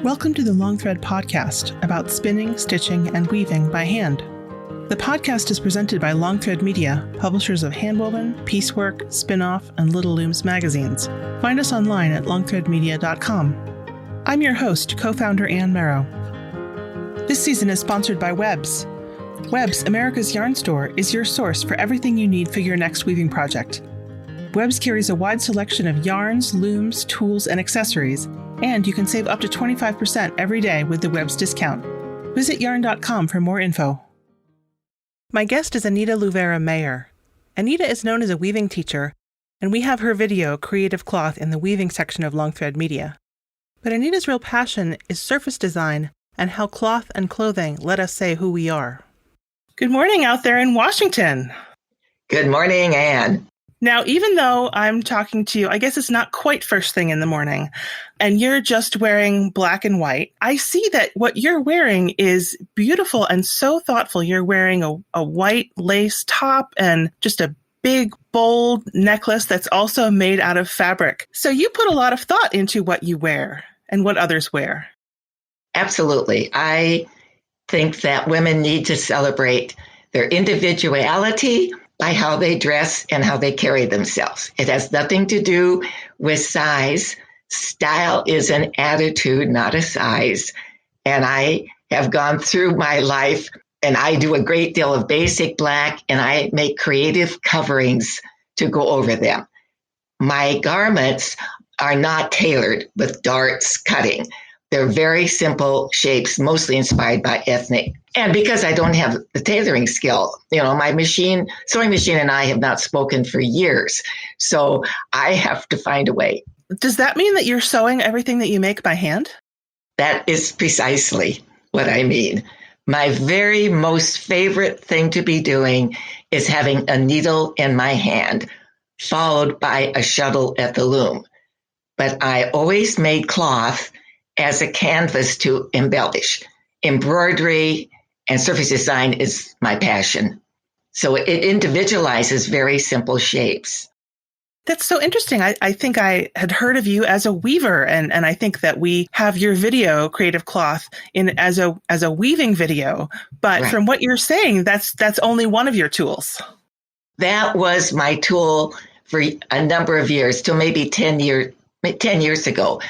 Welcome to the Long Thread podcast about spinning, stitching, and weaving by hand. The podcast is presented by Long Thread Media, publishers of Handwoven, Piecework, Spinoff, and Little Looms magazines. Find us online at longthreadmedia.com. I'm your host, co-founder Ann Merrow. This season is sponsored by Webs. Webs, America's yarn store, is your source for everything you need for your next weaving project. Webs carries a wide selection of yarns, looms, tools, and accessories, and you can save up to 25% every day with the Webs discount. Visit yarn.com for more info. My guest is Anita Luvera Mayer. Anita is known as a weaving teacher, and we have her video, Creative Cloth, in the weaving section of Long Thread Media. But Anita's real passion is surface design and how cloth and clothing let us say who we are. Good morning out there in Washington. Good morning, Anne. Now, even though I'm talking to you, I guess it's not quite first thing in the morning, and you're just wearing black and white, I see that what you're wearing is beautiful and so thoughtful. You're wearing a white lace top and just a big, bold necklace that's also made out of fabric. So you put a lot of thought into what you wear and what others wear. Absolutely. I think that women need to celebrate their individuality by how they dress and how they carry themselves. It has nothing to do with size. Style is an attitude, not a size. And I have gone through my life and I do a great deal of basic black and I make creative coverings to go over them. My garments are not tailored with darts cutting. They're very simple shapes, mostly inspired by ethnic. And because I don't have the tailoring skill, my sewing machine and I have not spoken for years. So I have to find a way. Does that mean that you're sewing everything that you make by hand? That is precisely what I mean. My very most favorite thing to be doing is having a needle in my hand, followed by a shuttle at the loom. But I always made cloth as a canvas to embellish. Embroidery and surface design is my passion. So it individualizes very simple shapes. That's so interesting. I think I had heard of you as a weaver, and I think that we have your video, Creative Cloth, in as a weaving video. But right. From what you're saying, that's only one of your tools. That was my tool for a number of years, till maybe 10 years ago.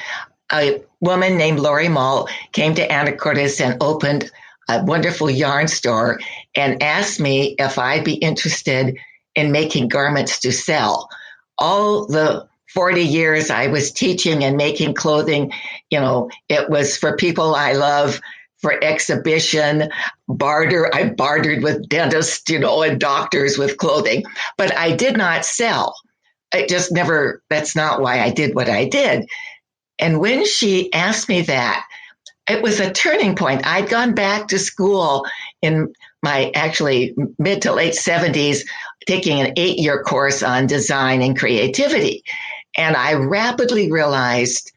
A woman named Lori Mull came to Anacortes and opened a wonderful yarn store and asked me if I'd be interested in making garments to sell. All the 40 years I was teaching and making clothing, it was for people I love, for exhibition, barter. I bartered with dentists, and doctors with clothing, but I did not sell. That's not why I did what I did. And when she asked me that, it was a turning point. I'd gone back to school in my actually mid to late 70s, taking an 8-year course on design and creativity. And I rapidly realized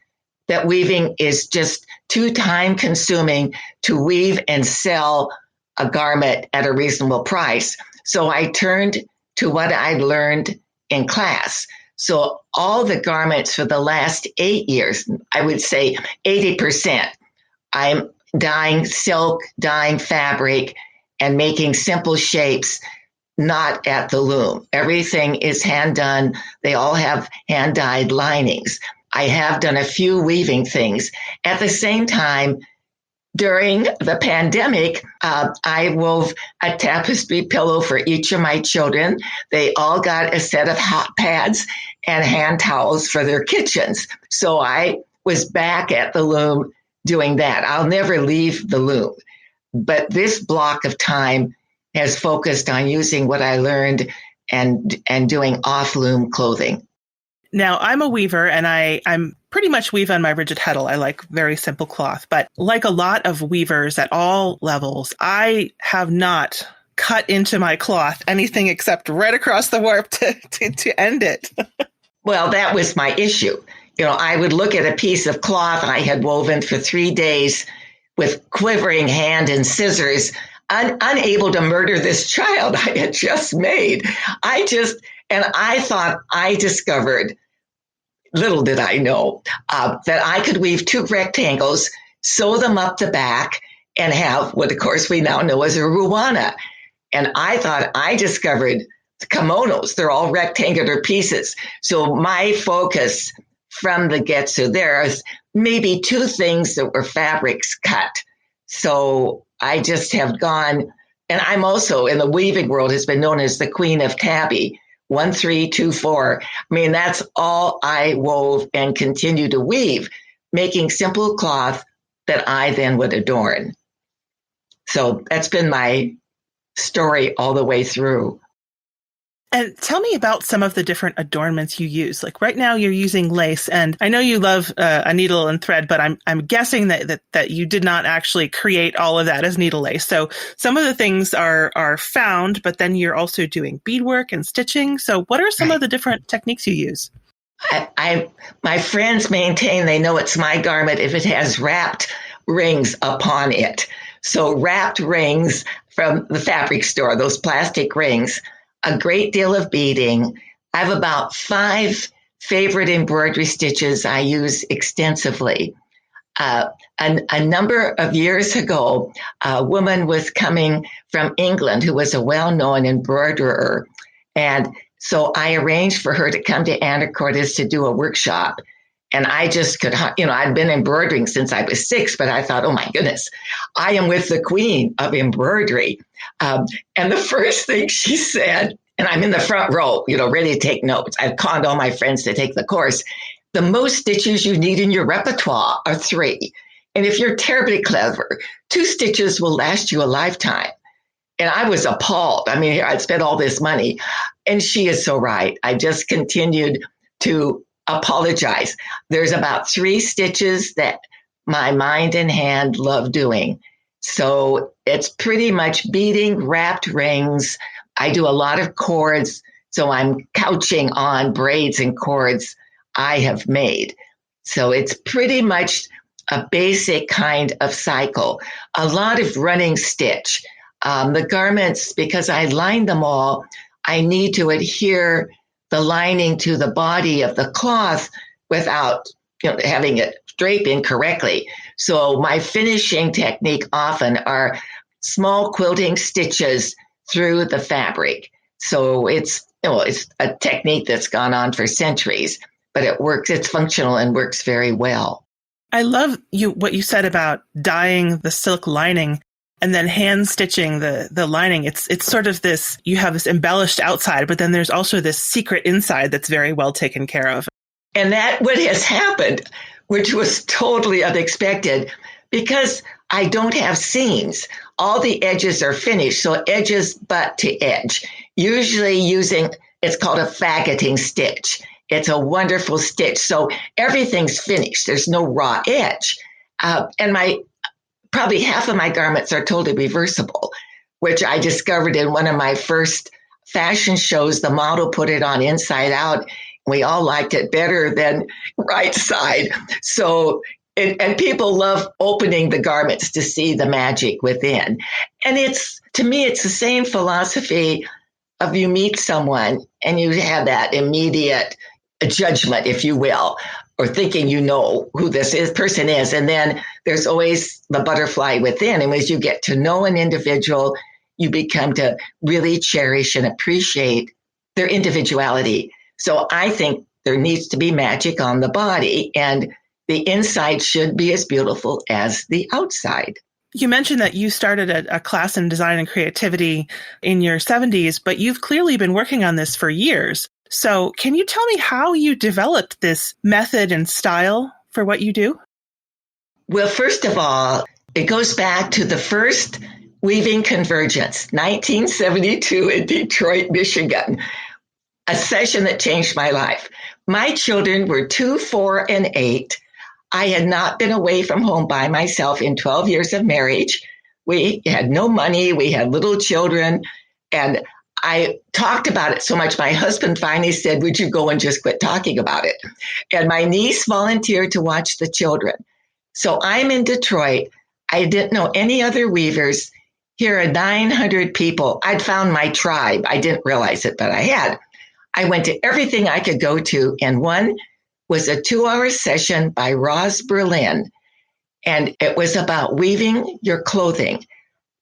that weaving is just too time consuming to weave and sell a garment at a reasonable price. So I turned to what I'd learned in class. So all the garments for the last 8 years, I would say 80%, I'm dyeing silk, dyeing fabric, and making simple shapes, not at the loom. Everything is hand done. They all have hand dyed linings. I have done a few weaving things. At the same time, during the pandemic, I wove a tapestry pillow for each of my children. They all got a set of hot pads and hand towels for their kitchens. So I was back at the loom doing that. I'll never leave the loom. But this block of time has focused on using what I learned and doing off-loom clothing. Now, I'm a weaver, and I'm pretty much weave on my rigid heddle. I like very simple cloth. But like a lot of weavers at all levels, I have not cut into my cloth anything except right across the warp to end it. Well, that was my issue. I would look at a piece of cloth I had woven for 3 days with quivering hand and scissors, unable to murder this child I had just made. I thought I discovered little did I know that I could weave 2 rectangles, sew them up the back, and have what, of course, we now know as a ruana. And I thought I discovered kimonos. They're all rectangular pieces. So my focus from the get-go, there's maybe 2 things that were fabrics cut. So I just have gone, and I'm also in the weaving world has been known as the Queen of Tabby, 1, 3, 2, 4. I mean, that's all I wove and continue to weave, making simple cloth that I then would adorn. So that's been my story all the way through. And tell me about some of the different adornments you use. Like right now you're using lace, and I know you love a needle and thread, but I'm guessing that you did not actually create all of that as needle lace. So some of the things are found, but then you're also doing beadwork and stitching. So what are some of the different techniques you use? My friends maintain they know it's my garment if it has wrapped rings upon it. So wrapped rings from the fabric store, those plastic rings, a great deal of beading. I have about 5 favorite embroidery stitches I use extensively. A number of years ago, a woman was coming from England who was a well-known embroiderer. And so I arranged for her to come to Anacortes to do a workshop. And I just could, I'd been embroidering since I was 6, but I thought, oh my goodness, I am with the queen of embroidery. And the first thing she said, and I'm in the front row, ready to take notes. I've conned all my friends to take the course. The most stitches you need in your repertoire are 3. And if you're terribly clever, 2 stitches will last you a lifetime. And I was appalled. I mean, I'd spent all this money. And she is so right. I just continued to apologize. There's about 3 stitches that my mind and hand love doing. So it's pretty much beading, wrapped rings. I do a lot of cords. So I'm couching on braids and cords I have made. So it's pretty much a basic kind of cycle. A lot of running stitch. The garments, because I line them all, I need to adhere the lining to the body of the cloth without having it drape incorrectly. So my finishing technique often are small quilting stitches through the fabric. So it's a technique that's gone on for centuries, but it works. It's functional and works very well. I love what you said about dyeing the silk lining and then hand stitching the lining. It's sort of this, you have this embellished outside, but then there's also this secret inside that's very well taken care of. And that what has happened, which was totally unexpected, because I don't have seams. All the edges are finished, so edges butt to edge. Usually using, it's called a faggoting stitch. It's a wonderful stitch. So everything's finished. There's no raw edge. And probably half of my garments are totally reversible, which I discovered in one of my first fashion shows. The model put it on inside out. We all liked it better than right side. So, and people love opening the garments to see the magic within. And to me, it's the same philosophy of you meet someone and you have that immediate judgment, if you will, or thinking you know who person is. And then there's always the butterfly within. And as you get to know an individual, you become to really cherish and appreciate their individuality. So I think there needs to be magic on the body, and the inside should be as beautiful as the outside. You mentioned that you started a class in design and creativity in your 70s, but you've clearly been working on this for years. So can you tell me how you developed this method and style for what you do? Well, first of all, it goes back to the first Weaving Convergence, 1972 in Detroit, Michigan, a session that changed my life. My children were 2, 4, and 8. I had not been away from home by myself in 12 years of marriage. We had no money. We had little children. And I talked about it so much, my husband finally said, would you go and just quit talking about it? And my niece volunteered to watch the children. So I'm in Detroit. I didn't know any other weavers. Here are 900 people. I'd found my tribe. I didn't realize it, but I had. I went to everything I could go to, and one was a 2-hour session by Roz Berlin, and it was about weaving your clothing.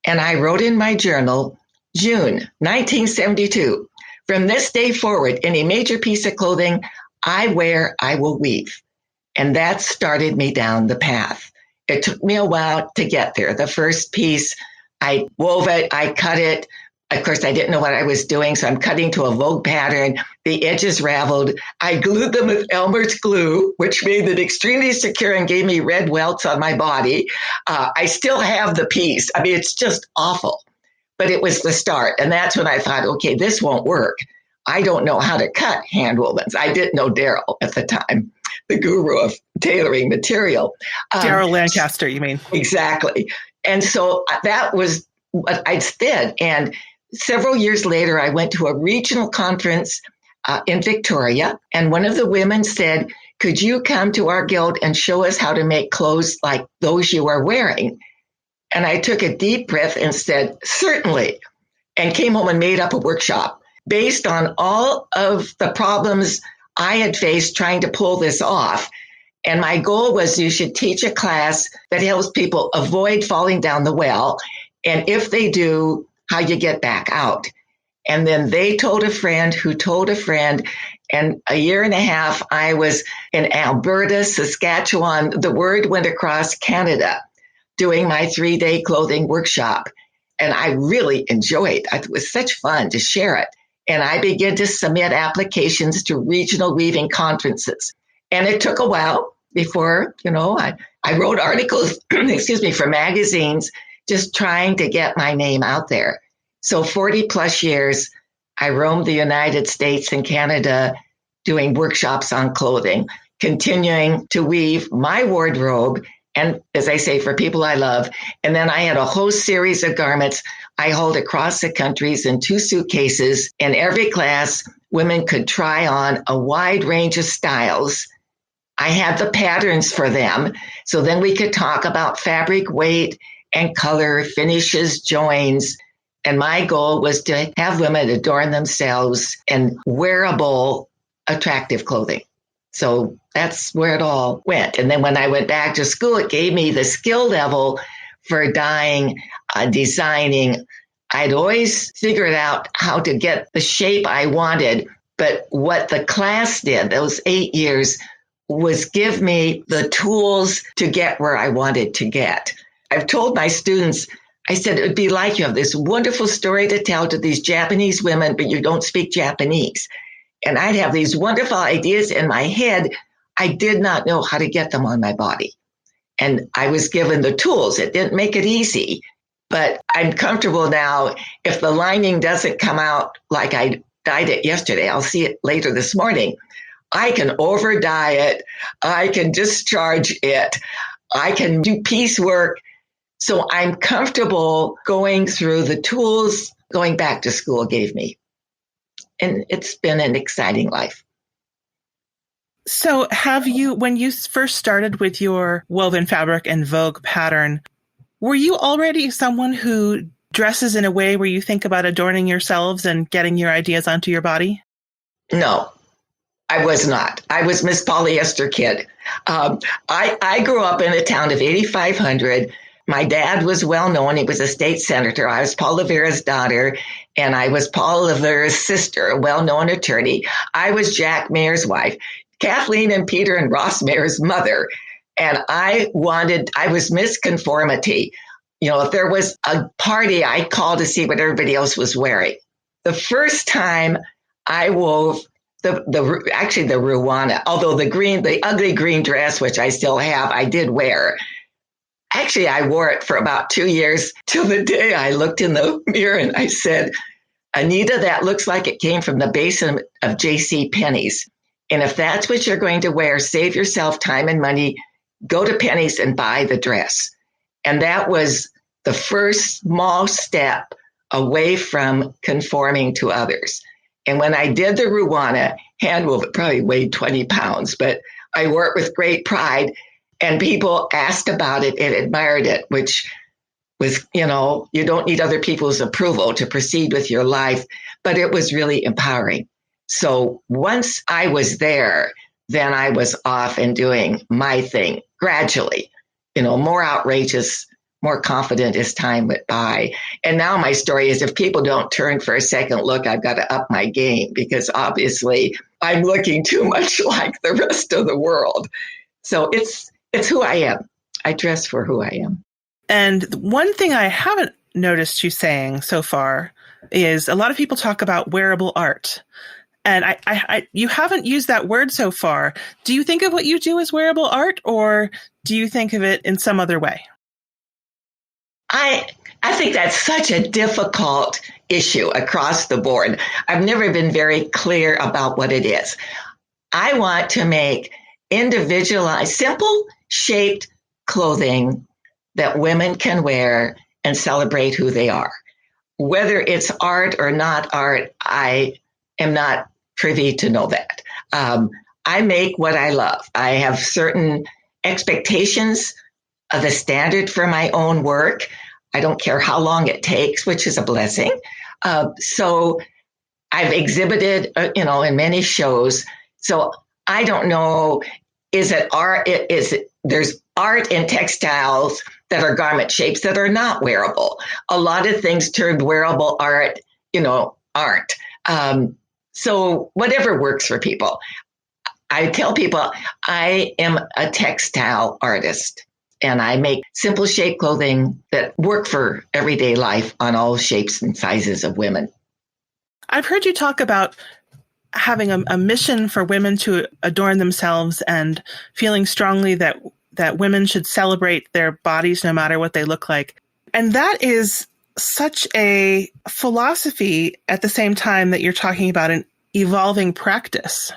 And I wrote in my journal, June 1972, from this day forward, any major piece of clothing I wear, I will weave. And that started me down the path. It took me a while to get there. The first piece, I wove it, I cut it. Of course, I didn't know what I was doing, so I'm cutting to a Vogue pattern. The edges raveled. I glued them with Elmer's glue, which made it extremely secure and gave me red welts on my body. I still have the piece. I mean, it's just awful. But it was the start. And that's when I thought, okay, this won't work. I don't know how to cut hand wovens. I didn't know Daryl at the time, the guru of tailoring material. Daryl Lancaster, you mean? Exactly. And so that was what I did. And several years later, I went to a regional conference in Victoria, and one of the women said, could you come to our guild and show us how to make clothes like those you are wearing? And I took a deep breath and said, certainly, and came home and made up a workshop based on all of the problems I had faced trying to pull this off. And my goal was you should teach a class that helps people avoid falling down the well. And if they do, how you get back out. And then they told a friend who told a friend. And a year and a half, I was in Alberta, Saskatchewan. The word went across Canada doing my 3-day clothing workshop. And I really enjoyed it. It was such fun to share it. And I began to submit applications to regional weaving conferences. And it took a while before, I wrote articles, for magazines, just trying to get my name out there. So 40 plus years, I roamed the United States and Canada doing workshops on clothing, continuing to weave my wardrobe. And as I say, for people I love. And then I had a whole series of garments I hauled across the countries in 2 suitcases. In every class, women could try on a wide range of styles. I had the patterns for them. So then we could talk about fabric weight and color, finishes, joins. And my goal was to have women adorn themselves in wearable, attractive clothing. So that's where it all went. And then when I went back to school, it gave me the skill level for dyeing, designing. I'd always figured out how to get the shape I wanted. But what the class did, those 8 years, was give me the tools to get where I wanted to get. I've told my students, I said, it would be like you have this wonderful story to tell to these Japanese women, but you don't speak Japanese. And I'd have these wonderful ideas in my head. I did not know how to get them on my body. And I was given the tools. It didn't make it easy, but I'm comfortable now. If the lining doesn't come out like I dyed it yesterday, I'll see it later this morning. I can over dye it. I can discharge it. I can do piecework. So I'm comfortable going through the tools going back to school gave me. And it's been an exciting life. So when you first started with your woven fabric and Vogue pattern, were you already someone who dresses in a way where you think about adorning yourselves and getting your ideas onto your body? No, I was not. I was Miss Polyester Kid. I grew up in a town of 8,500. My dad was well known. He was a state senator. I was Paul Luvera's daughter, and I was Paul Luvera's sister, a well-known attorney. I was Jack Mayer's wife, Kathleen and Peter and Ross Mayer's mother. And I was Miss Conformity. If there was a party, I called to see what everybody else was wearing. The first time I wove the Ruana, although the ugly green dress, which I still have, I did wear. Actually, I wore it for about 2 years till the day I looked in the mirror and I said, Anita, that looks like it came from the basement of J.C. Penney's. And if that's what you're going to wear, save yourself time and money, go to Penney's and buy the dress. And that was the first small step away from conforming to others. And when I did the Ruana, hand wove, it probably weighed 20 pounds, but I wore it with great pride. And people asked about it and admired it, which was, you don't need other people's approval to proceed with your life, but it was really empowering. So once I was there, then I was off and doing my thing gradually, more outrageous, more confident as time went by. And now my story is, if people don't turn for a second look, I've got to up my game, because obviously I'm looking too much like the rest of the world. So it's who I am. I dress for who I am. And one thing I haven't noticed you saying so far is a lot of people talk about wearable art. And you haven't used that word so far. Do you think of what you do as wearable art, or do you think of it in some other way? I think that's such a difficult issue across the board. I've never been very clear about what it is. I want to make individualized, simple shaped clothing that women can wear and celebrate who they are. Whether it's art or not art, I am not privy to know that. I make what I love. I have certain expectations of the standard for my own work. I don't care how long it takes, which is a blessing. So I've exhibited, in many shows. So I don't know, is it art? There's art in textiles that are garment shapes that are not wearable. A lot of things termed wearable art, aren't. So whatever works for people. I tell people I am a textile artist, and I make simple shape clothing that work for everyday life on all shapes and sizes of women. I've heard you talk about having a mission for women to adorn themselves and feeling strongly that women should celebrate their bodies no matter what they look like. And that is such a philosophy at the same time that you're talking about an evolving practice.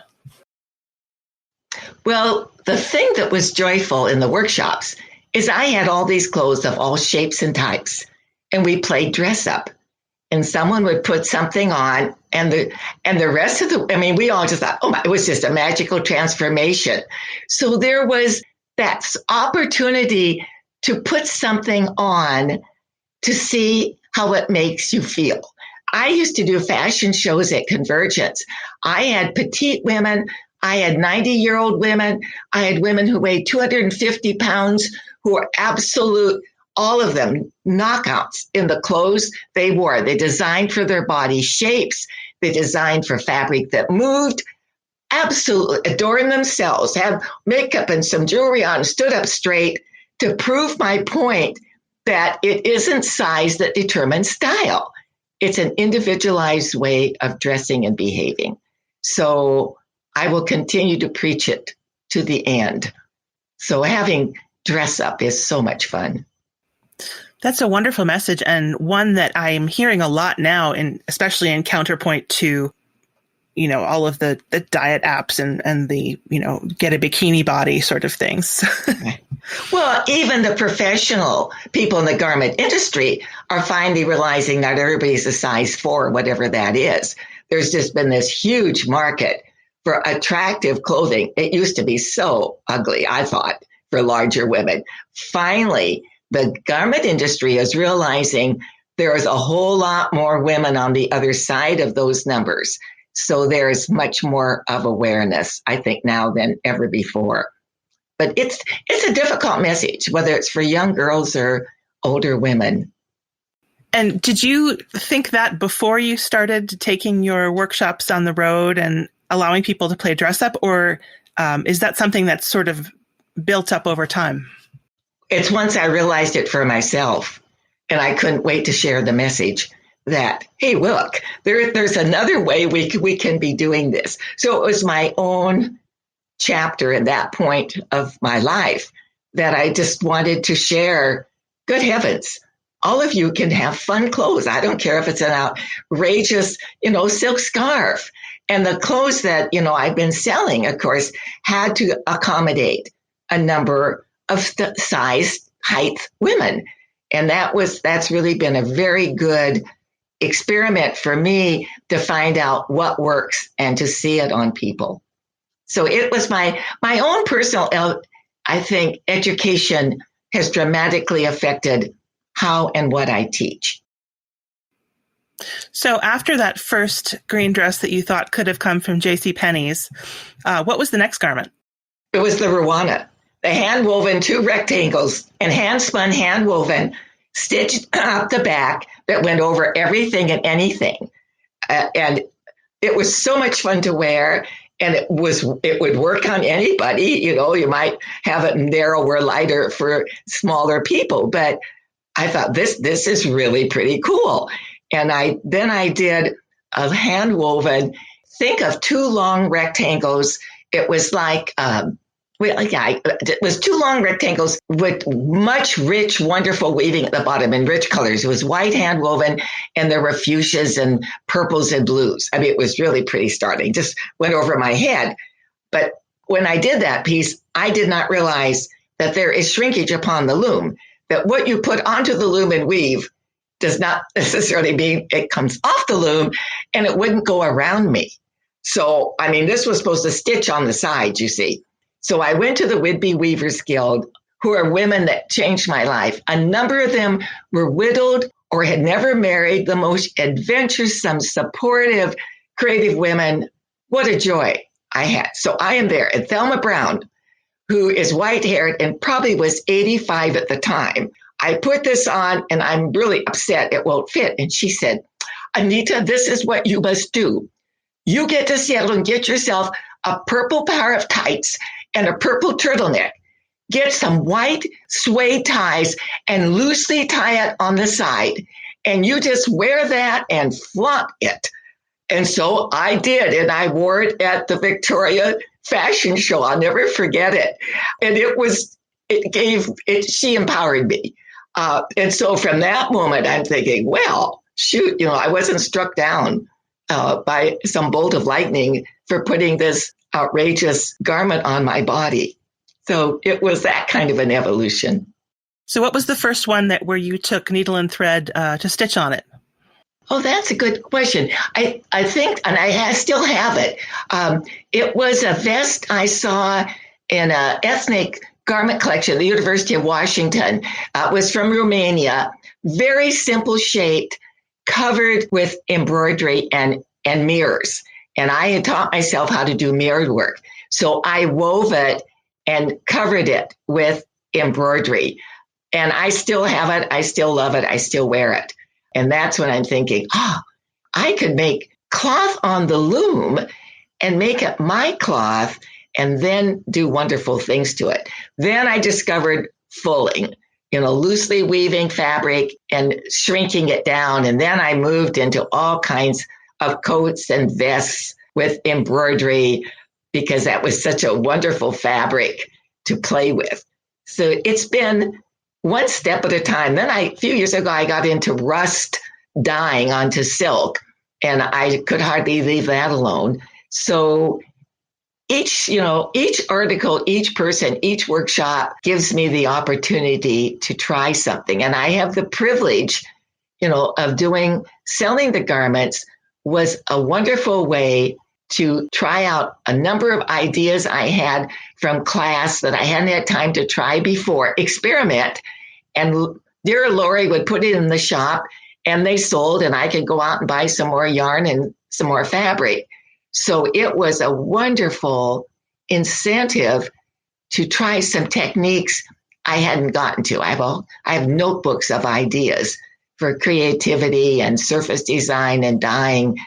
Well, the thing that was joyful in the workshops is I had all these clothes of all shapes and types, and we played dress up. And someone would put something on, and the rest of we all just thought, it was just a magical transformation. So there was that opportunity to put something on to see how it makes you feel. I used to do fashion shows at Convergence. I had petite women. I had 90-year-old women. I had women who weighed 250 pounds who were absolute, all of them, knockouts in the clothes they wore. They designed for their body shapes. They designed for fabric that moved. Absolutely adorned themselves, had makeup and some jewelry on, stood up straight to prove my point that it isn't size that determines style. It's an individualized way of dressing and behaving. So I will continue to preach it to the end. So having dress up is so much fun. That's a wonderful message, and one that I'm hearing a lot now, especially in counterpoint to, all of the diet apps and the, get a bikini body sort of things. Well, even the professional people in the garment industry are finally realizing not everybody's a size 4, whatever that is. There's just been this huge market for attractive clothing. It used to be so ugly, I thought, for larger women. Finally, the garment industry is realizing there is a whole lot more women on the other side of those numbers. So there's much more of awareness, I think, now than ever before. But it's a difficult message, whether it's for young girls or older women. And did you think that before you started taking your workshops on the road and allowing people to play dress up, or is that something that's sort of built up over time? It's once I realized it for myself, and I couldn't wait to share the message that, hey, look, there's another way we can be doing this. So it was my own chapter at that point of my life that I just wanted to share. Good heavens, all of you can have fun clothes. I don't care if it's an outrageous, silk scarf. And the clothes that, I've been selling, of course, had to accommodate a number of size, height women. And that's really been a very good experiment for me to find out what works and to see it on people. So it was my own personal, I think, education has dramatically affected how and what I teach. So after that first green dress that you thought could have come from JCPenney's, what was the next garment? It was the Rwanda, the hand-woven 2 rectangles and hand-spun, hand-woven, stitched up the back that went over everything and anything. And it was so much fun to wear. And it would work on anybody. You might have it narrower, lighter for smaller people. But I thought this is really pretty cool. And I did a hand woven. Think of 2 long rectangles. It was like it was 2 long rectangles with much rich, wonderful weaving at the bottom in rich colors. It was white hand woven, and there were fuchsias and purples and blues. I mean, it was really pretty startling. Just went over my head. But when I did that piece, I did not realize that there is shrinkage upon the loom, that what you put onto the loom and weave does not necessarily mean it comes off the loom, and it wouldn't go around me. So, I mean, this was supposed to stitch on the sides, you see. So I went to the Whitby Weavers Guild, who are women that changed my life. A number of them were widowed or had never married, the most adventuresome, supportive, creative women. What a joy I had. So I am there. And Thelma Brown, who is white-haired and probably was 85 at the time, I put this on and I'm really upset it won't fit. And she said, Anita, this is what you must do. You get to Seattle and get yourself a purple pair of tights and a purple turtleneck. Get some white suede ties and loosely tie it on the side. And you just wear that and flaunt it. And so I did. And I wore it at the Victoria Fashion Show. I'll never forget it. And she empowered me. And so from that moment, I'm thinking, well, shoot, I wasn't struck down by some bolt of lightning for putting this outrageous garment on my body. So it was that kind of an evolution. So what was the first one where you took needle and thread to stitch on it? Oh, that's a good question. I think, and I still have it. It was a vest I saw in an ethnic garment collection at the University of Washington. It was from Romania, very simple shaped, covered with embroidery and mirrors. And I had taught myself how to do mirrored work. So I wove it and covered it with embroidery. And I still have it. I still love it. I still wear it. And that's when I'm thinking, I could make cloth on the loom and make it my cloth and then do wonderful things to it. Then I discovered fulling, loosely weaving fabric and shrinking it down. And then I moved into all kinds of coats and vests with embroidery because that was such a wonderful fabric to play with. So it's been one step at a time. Then a few years ago, I got into rust dyeing onto silk, and I could hardly leave that alone. So each article, each person, each workshop gives me the opportunity to try something. And I have the privilege, of selling the garments was a wonderful way to try out a number of ideas I had from class that I hadn't had time to try before, experiment. And dear Lori would put it in the shop and they sold, and I could go out and buy some more yarn and some more fabric. So it was a wonderful incentive to try some techniques I hadn't gotten to. I have notebooks of ideas for creativity and surface design and dyeing,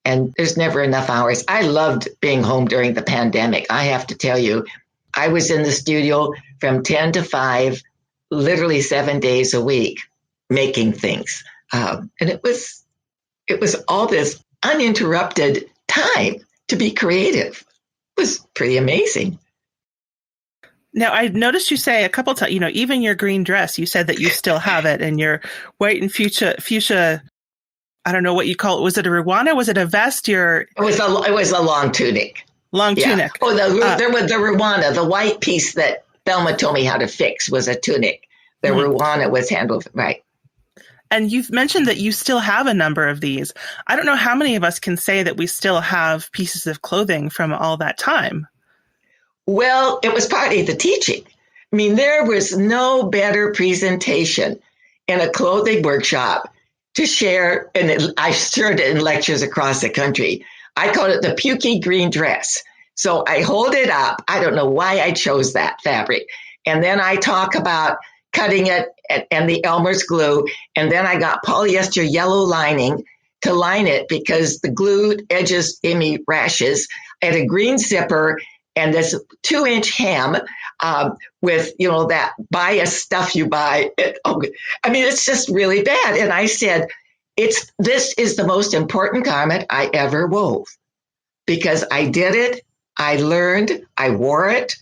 and there's never enough hours. I loved being home during the pandemic. I have to tell you, I was in the studio from 10 to 5, literally 7 days a week, making things. And it was all this uninterrupted time to be creative. It was pretty amazing. Now, I noticed you say a couple times, even your green dress, you said that you still have it, and your white and fuchsia, I don't know what you call it. Was it a Rwanda? Was it a vest? It was a long tunic. Long tunic. Oh, there was the Rwanda, the white piece that Thelma told me how to fix was a tunic. The Rwanda was handled, right. And you've mentioned that you still have a number of these. I don't know how many of us can say that we still have pieces of clothing from all that time. Well, it was partly the teaching. I mean, there was no better presentation in a clothing workshop to share, and I shared it in lectures across the country. I called it the pukey green dress. So I hold it up. I don't know why I chose that fabric. And then I talk about cutting it and the Elmer's glue. And then I got polyester yellow lining to line it because the glue edges gave me rashes. I had a green zipper and this 2-inch hem with, that bias stuff you buy. It's just really bad. And I said, this is the most important garment I ever wove because I did it. I learned, I wore it,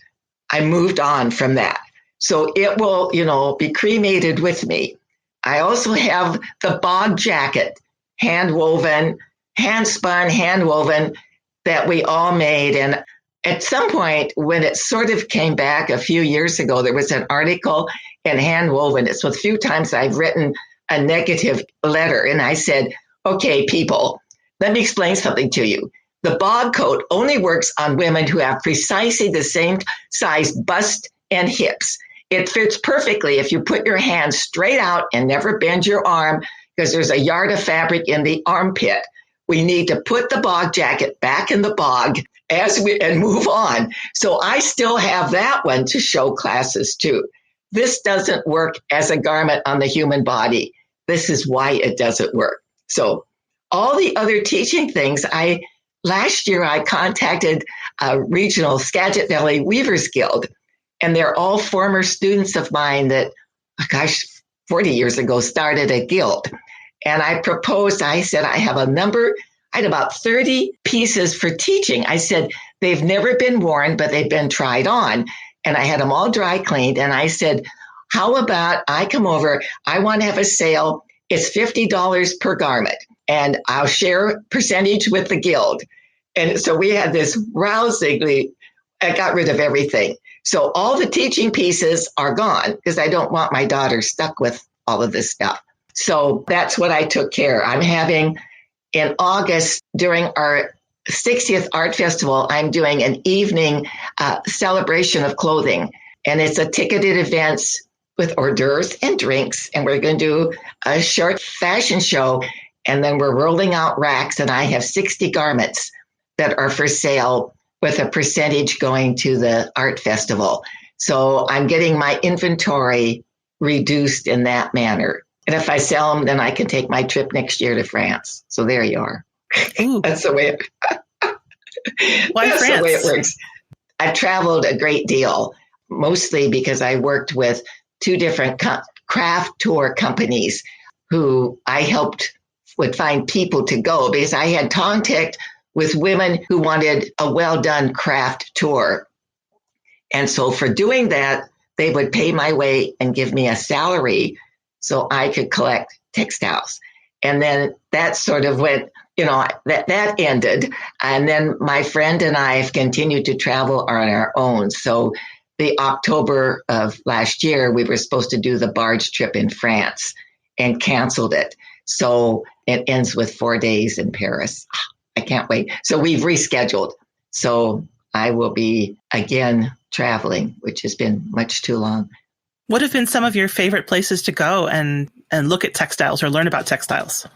I moved on from that. So it will, be cremated with me. I also have the bog jacket, hand woven, hand spun, hand woven that we all made. And at some point when it sort of came back a few years ago, there was an article in Hand Woven. It's a few times I've written a negative letter. And I said, okay, people, let me explain something to you. The bog coat only works on women who have precisely the same size bust and hips. It fits perfectly if you put your hands straight out and never bend your arm because there's a yard of fabric in the armpit. We need to put the bog jacket back in the bog and move on. So I still have that one to show classes too. This doesn't work as a garment on the human body. This is why it doesn't work. So all the other teaching things, last year I contacted a regional Skagit Valley Weavers Guild, and they're all former students of mine that, 40 years ago started a guild. And I proposed, I said, I had about 30 pieces for teaching. I said, they've never been worn, but they've been tried on. And I had them all dry cleaned. And I said, how about I come over? I want to have a sale. It's $50 per garment. And I'll share percentage with the guild. And so we had this rousingly, I got rid of everything. So all the teaching pieces are gone because I don't want my daughter stuck with all of this stuff. So that's what I took care. I'm having in August during our 60th Art Festival, I'm doing an evening celebration of clothing. And it's a ticketed event with hors d'oeuvres and drinks. And we're going to do a short fashion show. And then we're rolling out racks. And I have 60 garments that are for sale with a percentage going to the art festival. So I'm getting my inventory reduced in that manner. And if I sell them, then I can take my trip next year to France. So there you are. Ooh. That's the way Why France? The way it works. I've traveled a great deal, mostly because I worked with 2 different craft tour companies who I would find people to go because I had contact with women who wanted a well-done craft tour. And so for doing that, they would pay my way and give me a salary so I could collect textiles. And then that sort of went, that ended. And then my friend and I have continued to travel on our own. So the October of last year, we were supposed to do the barge trip in France and canceled it. So it ends with 4 days in Paris. I can't wait. So we've rescheduled. So I will be again traveling, which has been much too long. What have been some of your favorite places to go and look at textiles or learn about textiles?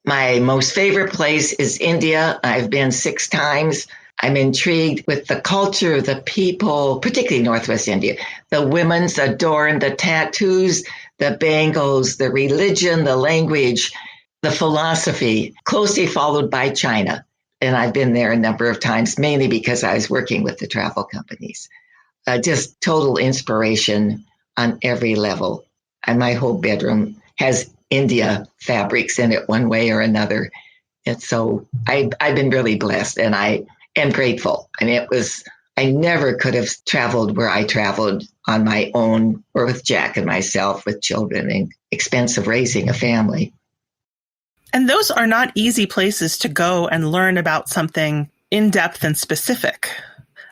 My most favorite place is India. I've been 6 times. I'm intrigued with the culture, the people, particularly Northwest India. The women's adorned, the tattoos, the bangles, the religion, the language, the philosophy, closely followed by China. And I've been there a number of times, mainly because I was working with the travel companies. Just total inspiration on every level. And my whole bedroom has India fabrics in it one way or another. And so I've been really blessed and I am grateful. I mean, I never could have traveled where I traveled on my own or with Jack and myself with children and expense of raising a family. And those are not easy places to go and learn about something in depth and specific.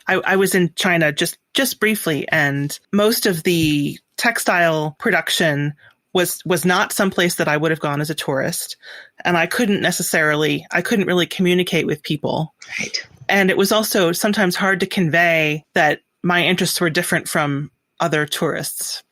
I was in China just briefly, and most of the textile production was not someplace that I would have gone as a tourist. And I couldn't really communicate with people. Right. And it was also sometimes hard to convey that my interests were different from other tourists.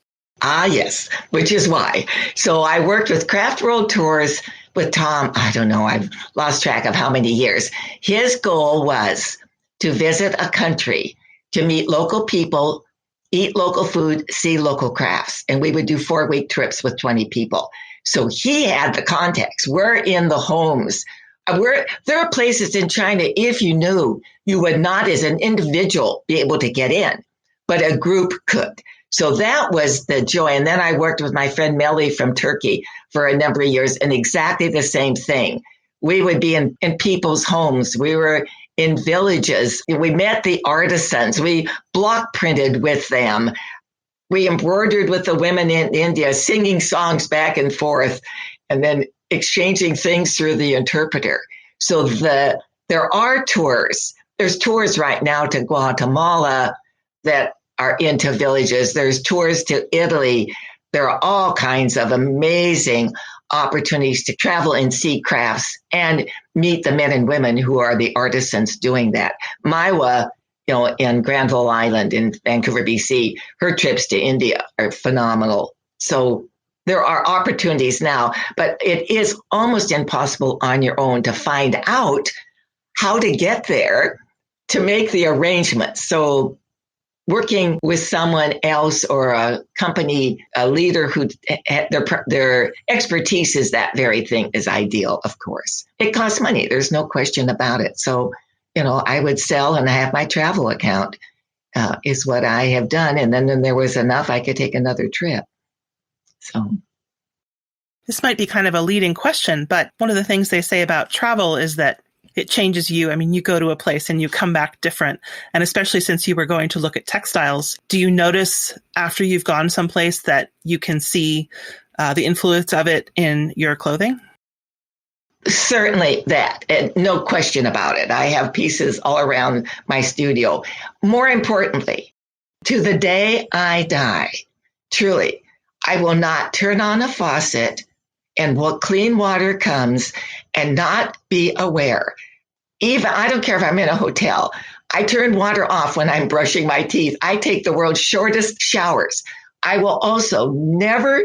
Ah, yes, which is why. So I worked with Craft World Tours with Tom. I don't know. I've lost track of how many years. His goal was to visit a country, to meet local people, eat local food, see local crafts. And we would do 4-week trips with 20 people. So he had the context. We're in the homes. There are places in China, if you knew, you would not as an individual be able to get in, but a group could. So that was the joy. And then I worked with my friend Melly from Turkey for a number of years, and exactly the same thing. We would be in people's homes. We were in villages. We met the artisans. We block printed with them. We embroidered with the women in India, singing songs back and forth, and then exchanging things through the interpreter. So there are tours. There's tours right now to Guatemala that are into villages. There's tours to Italy. There are all kinds of amazing opportunities to travel and see crafts and meet the men and women who are the artisans doing that. Maiwa, in Granville Island in Vancouver, BC, her trips to India are phenomenal. So there are opportunities now, but it is almost impossible on your own to find out how to get there, to make the arrangements. So working with someone else or a company, a leader who their expertise is that very thing is ideal, of course. It costs money. There's no question about it. So, I would sell and I have my travel account is what I have done. And then when there was enough, I could take another trip. So this might be kind of a leading question, but one of the things they say about travel is that it changes you. I mean, you go to a place and you come back different. And especially since you were going to look at textiles, do you notice after you've gone someplace that you can see the influence of it in your clothing? Certainly that. No question about it. I have pieces all around my studio. More importantly, to the day I die, truly, I will not turn on a faucet and clean water comes and not be aware. Even I don't care if I'm in a hotel. I turn water off when I'm brushing my teeth. I take the world's shortest showers. I will also never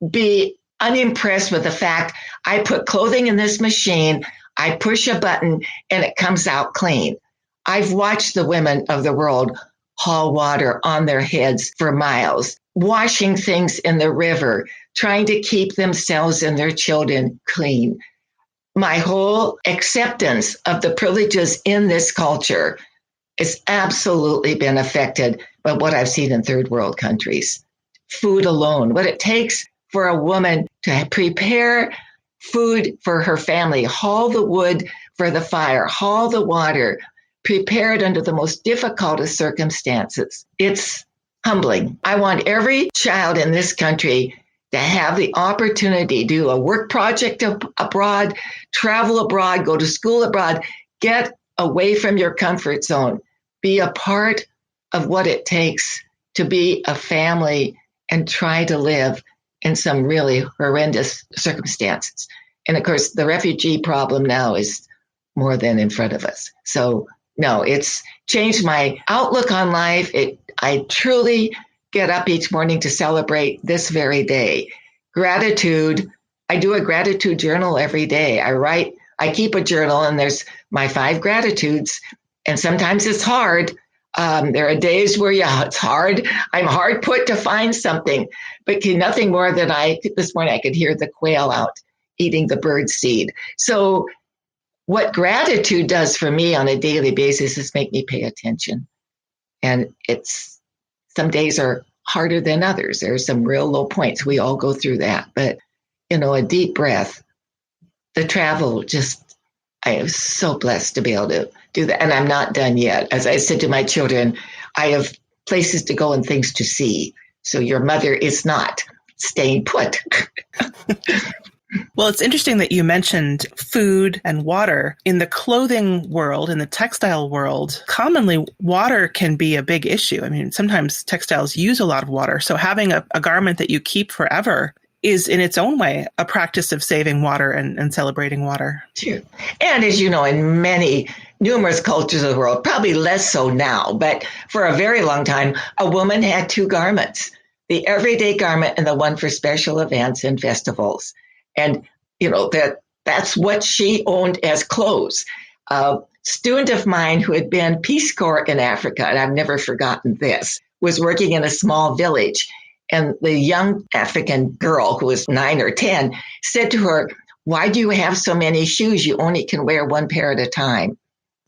be unimpressed with the fact I put clothing in this machine, I push a button, and it comes out clean. I've watched the women of the world haul water on their heads for miles, washing things in the river, trying to keep themselves and their children clean. My whole acceptance of the privileges in this culture has absolutely been affected by what I've seen in third world countries. Food alone, what it takes for a woman to prepare food for her family, haul the wood for the fire, haul the water, prepare it under the most difficult of circumstances. It's humbling. I want every child in this country to have the opportunity to do a work project abroad, travel abroad, go to school abroad, get away from your comfort zone, be a part of what it takes to be a family and try to live in some really horrendous circumstances. And of course, the refugee problem now is more than in front of us. So no, it's changed my outlook on life. I truly get up each morning to celebrate this very day. Gratitude. I do a gratitude journal every day. I keep a journal and there's my 5 gratitudes. And sometimes it's hard. There are days where, it's hard. I'm hard put to find something, but nothing more than this morning I could hear the quail out eating the bird seed. So what gratitude does for me on a daily basis is make me pay attention. And some days are harder than others. There are some real low points. We all go through that. But, a deep breath, the travel, I am so blessed to be able to do that. And I'm not done yet. As I said to my children, I have places to go and things to see. So your mother is not staying put. Well, it's interesting that you mentioned food and water. In the clothing world, in the textile world, commonly water can be a big issue. I mean, sometimes textiles use a lot of water. So having a garment that you keep forever is in its own way a practice of saving water and celebrating water. Sure. And as you know, in numerous cultures of the world, probably less so now, but for a very long time, a woman had 2 garments. the everyday garment and the one for special events and festivals. And, that's what she owned as clothes. A student of mine who had been Peace Corps in Africa, and I've never forgotten this, was working in a small village. And the young African girl who was 9 or 10 said to her, "Why do you have so many shoes? You only can wear one pair at a time,"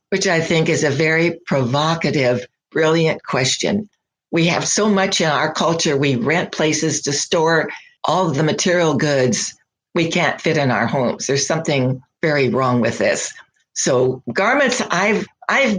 which I think is a very provocative, brilliant question. We have so much in our culture. We rent places to store all of the material goods we can't fit in our homes. There's something very wrong with this. So garments, I've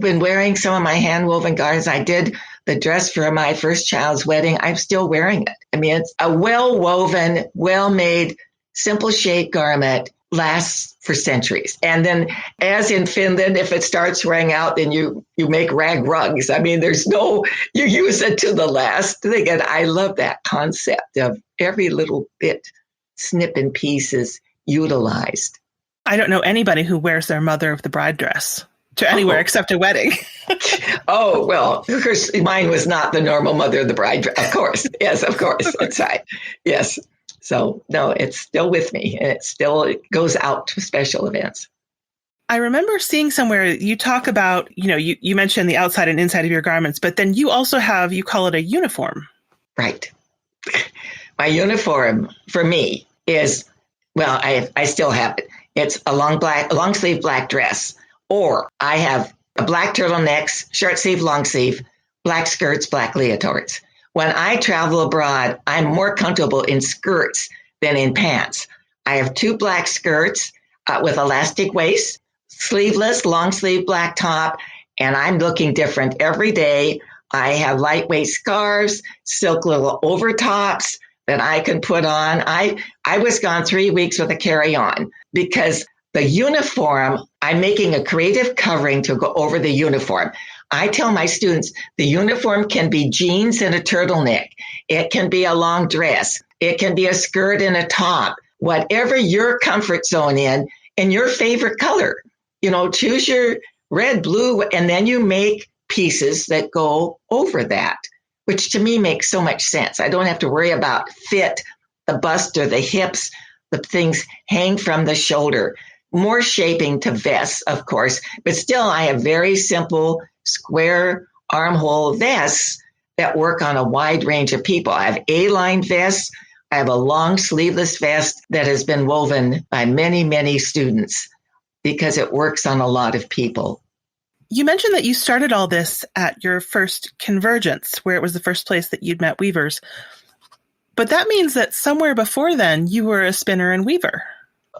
been wearing some of my hand-woven garments. I did the dress for my first child's wedding. I'm still wearing it. I mean, it's a well-woven, well-made, simple shape garment, lasts for centuries. And then, as in Finland, if it starts wearing out, then you make rag rugs. I mean, you use it to the last thing. And I love that concept of every little bit, snip and piece is utilized. I don't know anybody who wears their mother of the bride dress to anywhere except a wedding. Oh, well, of course, mine was not the normal mother of the bride dress. Of course. Yes, of course. That's right. Yes. So, no, it's still with me, and it goes out to special events. I remember seeing somewhere you talk about, you mentioned the outside and inside of your garments, but then you also you call it a uniform. Right. My uniform for me is, well, I still have it. It's a long sleeve black dress, or I have a black turtlenecks, short sleeve, long sleeve, black skirts, black leotards. When I travel abroad, I'm more comfortable in skirts than in pants. I have 2 black skirts with elastic waist, sleeveless, long sleeve black top, and I'm looking different every day. I have lightweight scarves, silk little overtops that I can put on. I was gone 3 weeks with a carry-on because the uniform, I'm making a creative covering to go over the uniform. I tell my students the uniform can be jeans and a turtleneck. It can be a long dress. It can be a skirt and a top, whatever your comfort zone in your favorite color. Choose your red, blue, and then you make pieces that go over that, which to me makes so much sense. I don't have to worry about fit, the bust or the hips, the things hang from the shoulder. More shaping to vests, of course, but still I have very simple square armhole vests that work on a wide range of people. I have A-line vests. I have a long sleeveless vest that has been woven by many, many students because it works on a lot of people. You mentioned that you started all this at your first Convergence, where it was the first place that you'd met weavers. But that means that somewhere before then, you were a spinner and weaver.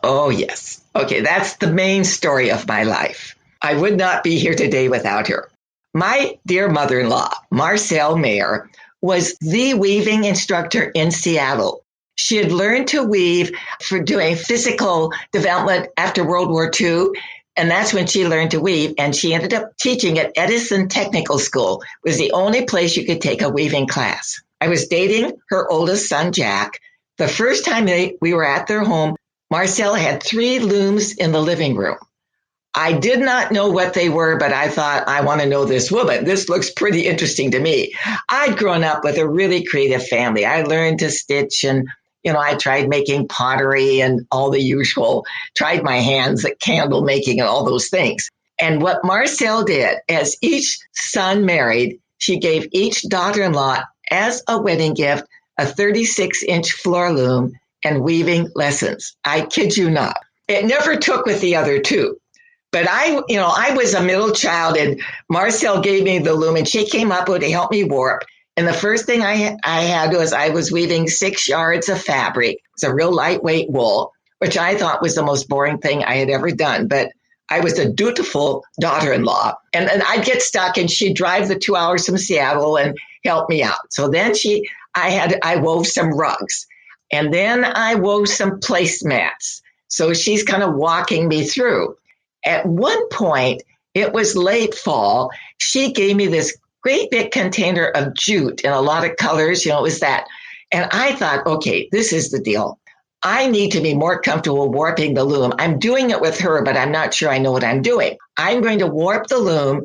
Oh, yes. Okay, that's the main story of my life. I would not be here today without her. My dear mother-in-law, Marcelle Mayer, was the weaving instructor in Seattle. She had learned to weave for doing physical development after World War II, and that's when she learned to weave, and she ended up teaching at Edison Technical School. It was the only place you could take a weaving class. I was dating her oldest son, Jack. The first time we were at their home, Marcelle had 3 looms in the living room. I did not know what they were, but I thought, I want to know this woman. This looks pretty interesting to me. I'd grown up with a really creative family. I learned to stitch and, I tried making pottery and all the usual, tried my hands at candle making and all those things. And what Marcelle did, as each son married, she gave each daughter-in-law as a wedding gift a 36-inch floor loom and weaving lessons. I kid you not. It never took with the other 2. But I was a middle child, and Marcelle gave me the loom, and she came up with to help me warp. And the first thing I had was I was weaving 6 yards of fabric. It's a real lightweight wool, which I thought was the most boring thing I had ever done. But I was a dutiful daughter-in-law, and I'd get stuck, and she'd drive the 2 hours from Seattle and help me out. So then I wove some rugs, and then I wove some placemats. So she's kind of walking me through. At one point, it was late fall, she gave me this great big container of jute in a lot of colors, it was that. And I thought, okay, this is the deal. I need to be more comfortable warping the loom. I'm doing it with her, but I'm not sure I know what I'm doing. I'm going to warp the loom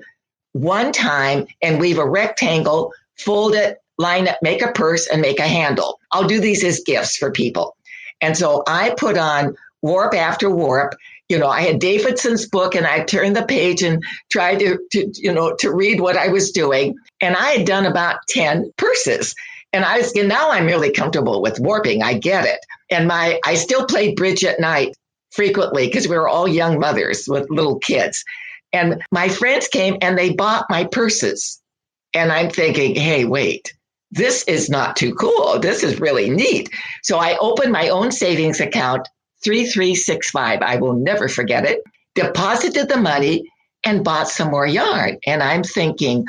one time and weave a rectangle, fold it line up, make a purse and make a handle. I'll do these as gifts for people. And so I put on warp after warp. I had Davidson's book and I turned the page and tried to read what I was doing. And I had done about 10 purses. And now I'm really comfortable with warping. I get it. And I still played bridge at night frequently because we were all young mothers with little kids. And my friends came and they bought my purses. And I'm thinking, hey, wait, this is not too cool. This is really neat. So I opened my own savings account, 3365. I will never forget it. Deposited the money and bought some more yarn. And I'm thinking,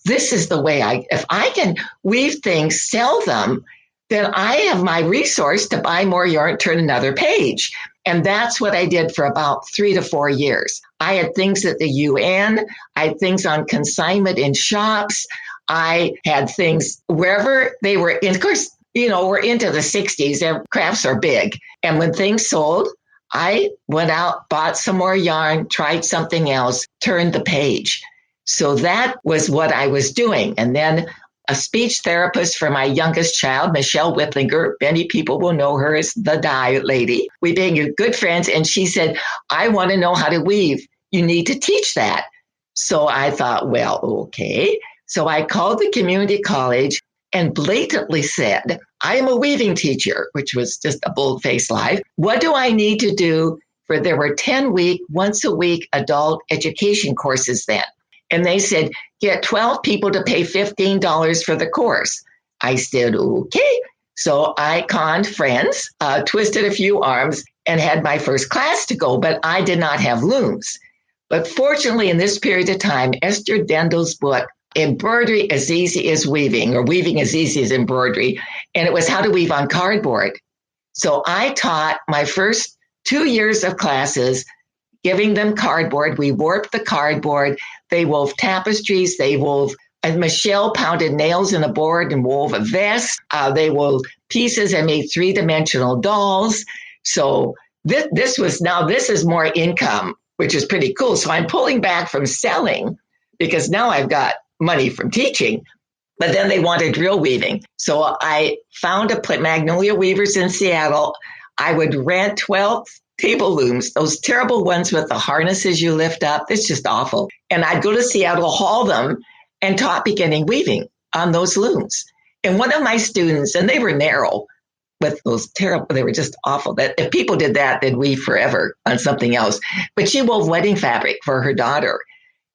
this is the way if I can weave things, sell them, then I have my resource to buy more yarn, turn another page. And that's what I did for about 3 to 4 years. I had things at the UN. I had things on consignment in shops. I had things wherever they were in. Of course, we're into the 60s and crafts are big. And when things sold, I went out, bought some more yarn, tried something else, turned the page. So that was what I was doing. And then a speech therapist for my youngest child, Michelle Whiplinger. Many people will know her as the dye lady. We became good friends. And she said, I want to know how to weave. You need to teach that. So I thought, well, okay. So I called the community college and blatantly said, I am a weaving teacher, which was just a bold-faced lie. What do I need to do there were 10-week, once a week adult education courses then. And they said, get 12 people to pay $15 for the course. I said, okay. So I conned friends, twisted a few arms, and had my first class to go, but I did not have looms. But fortunately, in this period of time, Esther Dendel's book, Embroidery as Easy as Weaving, or Weaving as Easy as Embroidery, and it was how to weave on cardboard. So I taught my first 2 years of classes, giving them cardboard. We warped the cardboard. They wove tapestries. And Michelle pounded nails in a board and wove a vest. They wove pieces and made 3-dimensional dolls. So this is more income, which is pretty cool. So I'm pulling back from selling because now I've got money from teaching, but then they wanted real weaving. So I found Magnolia Weavers in Seattle. I would rent 12 table looms, those terrible ones with the harnesses you lift up. It's just awful. And I'd go to Seattle, haul them, and taught beginning weaving on those looms. And one of my students, and they were narrow with those terrible, they were just awful. That if people did that, they'd weave forever on something else. But she wove wedding fabric for her daughter.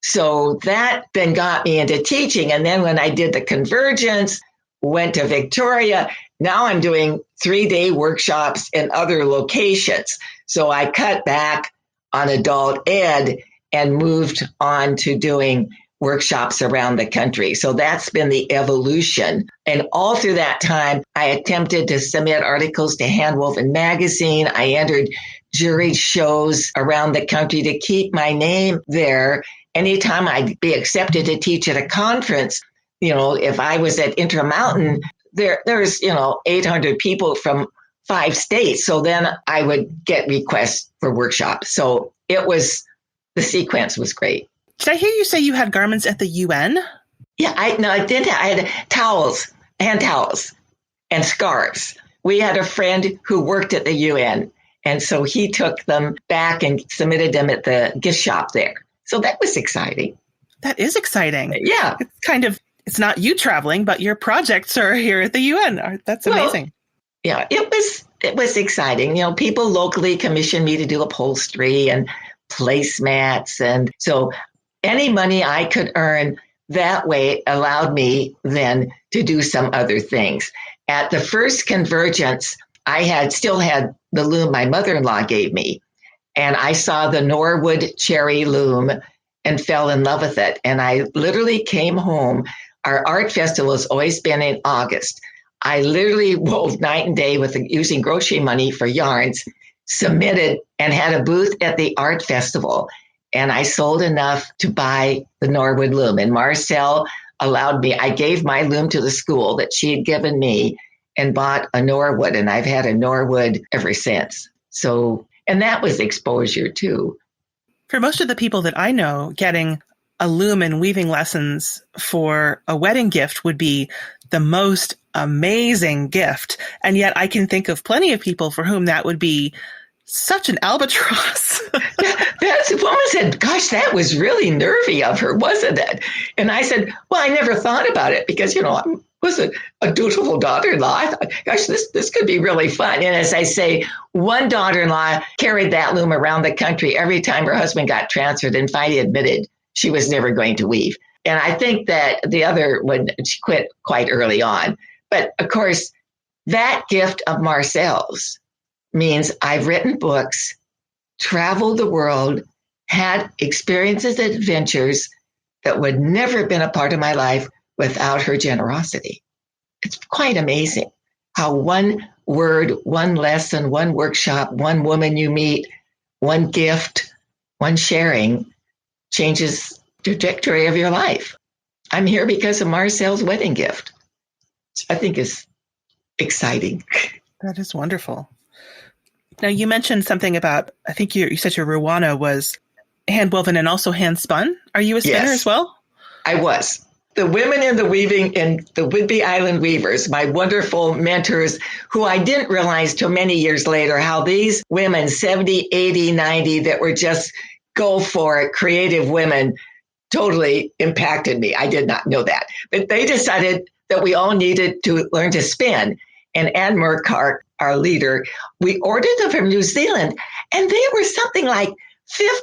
So that then got me into teaching. And then when I did the convergence, went to Victoria, now I'm doing 3-day workshops in other locations. So I cut back on adult ed and moved on to doing workshops around the country. So that's been the evolution. And all through that time, I attempted to submit articles to Handwoven Magazine. I entered juried shows around the country to keep my name there. Anytime I'd be accepted to teach at a conference, if I was at Intermountain, there's 800 people from 5 states. So then I would get requests for workshops. So the sequence was great. Did I hear you say you had garments at the UN? Yeah, I did. I had towels, hand towels, and scarves. We had a friend who worked at the UN, and so he took them back and submitted them at the gift shop there. So that was exciting. That is exciting. Yeah. It's not you traveling, but your projects are here at the UN. That's amazing. Well, yeah, it was exciting. People locally commissioned me to do upholstery and placemats. And so any money I could earn that way allowed me then to do some other things. At the first convergence, I still had the loom my mother-in-law gave me. And I saw the Norwood cherry loom and fell in love with it. And I literally came home. Our art festival has always been in August. I literally wove night and day using grocery money for yarns, submitted and had a booth at the art festival. And I sold enough to buy the Norwood loom. And Marcelle allowed me, I gave my loom to the school that she had given me and bought a Norwood. And I've had a Norwood ever since. So, and that was exposure too. For most of the people that I know, getting a loom and weaving lessons for a wedding gift would be the most amazing gift. And yet I can think of plenty of people for whom that would be such an albatross. The woman said, gosh, that was really nervy of her, wasn't it? And I said, well, I never thought about it because, I was a dutiful daughter-in-law. I thought, gosh, this could be really fun. And as I say, one daughter-in-law carried that loom around the country every time her husband got transferred and finally admitted she was never going to weave. And I think that the other one, she quit quite early on. But of course, that gift of Marcelle's means I've written books, traveled the world, had experiences and adventures that would never have been a part of my life without her generosity. It's quite amazing how one word, one lesson, one workshop, one woman you meet, one gift, one sharing changes the trajectory of your life. I'm here because of Marcelle's wedding gift, which I think is exciting. That is wonderful. Now, you mentioned something about, I think you said your Ruana was hand woven and also hand spun. Are you a spinner as well? I was. The women in the weaving in the Whidbey Island Weavers, my wonderful mentors, who I didn't realize till many years later, how these women, 70, 80, 90, that were just go for it, creative women, totally impacted me. I did not know that. But they decided that we all needed to learn to spin. And Anne Murkhart, our leader, we ordered them from New Zealand, and they were something like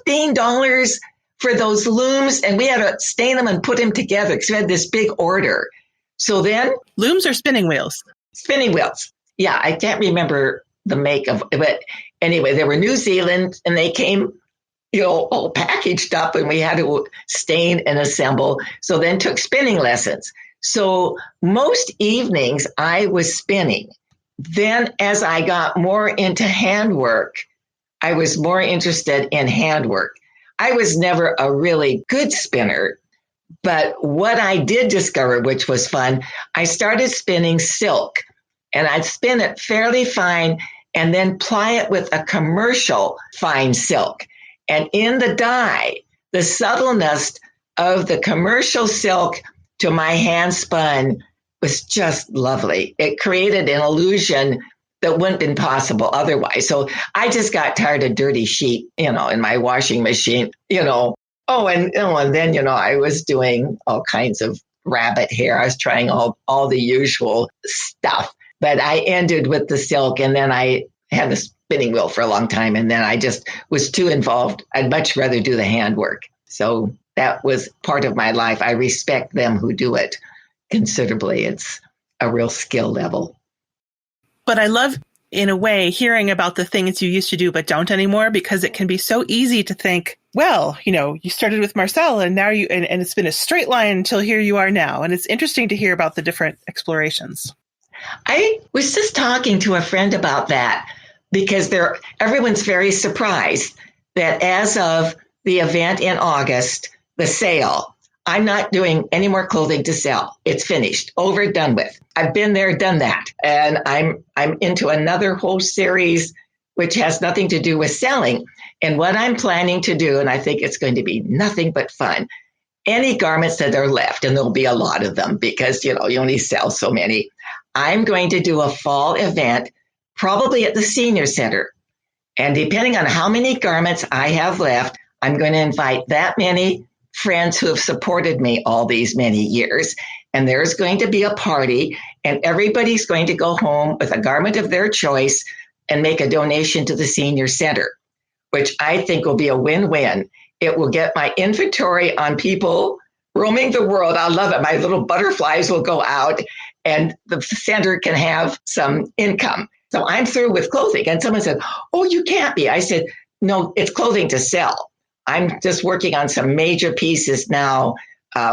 $15 for those looms, and we had to stain them and put them together because we had this big order. So then... Looms or spinning wheels? Spinning wheels. Yeah, I can't remember the make of it, but anyway, they were New Zealand, and they came, all packaged up, and we had to stain and assemble. So then took spinning lessons. So most evenings I was spinning. Then as I got more into handwork, I was more interested in handwork. I was never a really good spinner, but what I did discover, which was fun, I started spinning silk, and I'd spin it fairly fine and then ply it with a commercial fine silk. And in the dye, the subtleness of the commercial silk to my hand spun was just lovely. It created an illusion that wouldn't have been possible otherwise. So I just got tired of dirty sheet, in my washing machine, and then, I was doing all kinds of rabbit hair. I was trying all the usual stuff, but I ended with the silk, and then I had the spinning wheel for a long time. And then I just was too involved. I'd much rather do the handwork. So that was part of my life. I respect them who do it considerably. It's a real skill level. But I love, in a way, hearing about the things you used to do but don't anymore, because it can be so easy to think, well, you started with Marcelle and now and it's been a straight line until here you are now. And it's interesting to hear about the different explorations. I was just talking to a friend about that because everyone's very surprised that as of the event in August, the sale, I'm not doing any more clothing to sell. It's finished, over, done with. I've been there, done that. And I'm into another whole series, which has nothing to do with selling. And what I'm planning to do, and I think it's going to be nothing but fun, any garments that are left, and there'll be a lot of them because, you only sell so many. I'm going to do a fall event, probably at the senior center. And depending on how many garments I have left, I'm going to invite that many friends who have supported me all these many years. And there's going to be a party, and everybody's going to go home with a garment of their choice and make a donation to the senior center, which I think will be a win-win. It will get my inventory on people roaming the world. I love it. My little butterflies will go out, and the center can have some income. So I'm through with clothing. And someone said, oh, you can't be. I said, no, it's clothing to sell. I'm just working on some major pieces now,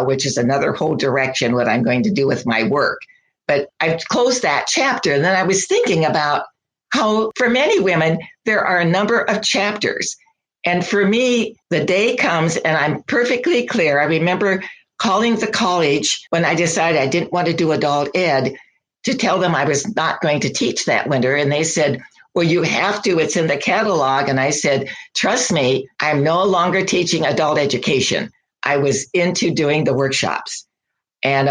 which is another whole direction what I'm going to do with my work. But I've closed that chapter. And then I was thinking about how for many women, there are a number of chapters. And for me, the day comes and I'm perfectly clear. I remember calling the college when I decided I didn't want to do adult ed to tell them I was not going to teach that winter. And they said, well, you have to, it's in the catalog. And I said, trust me, I'm no longer teaching adult education. I was into doing the workshops. And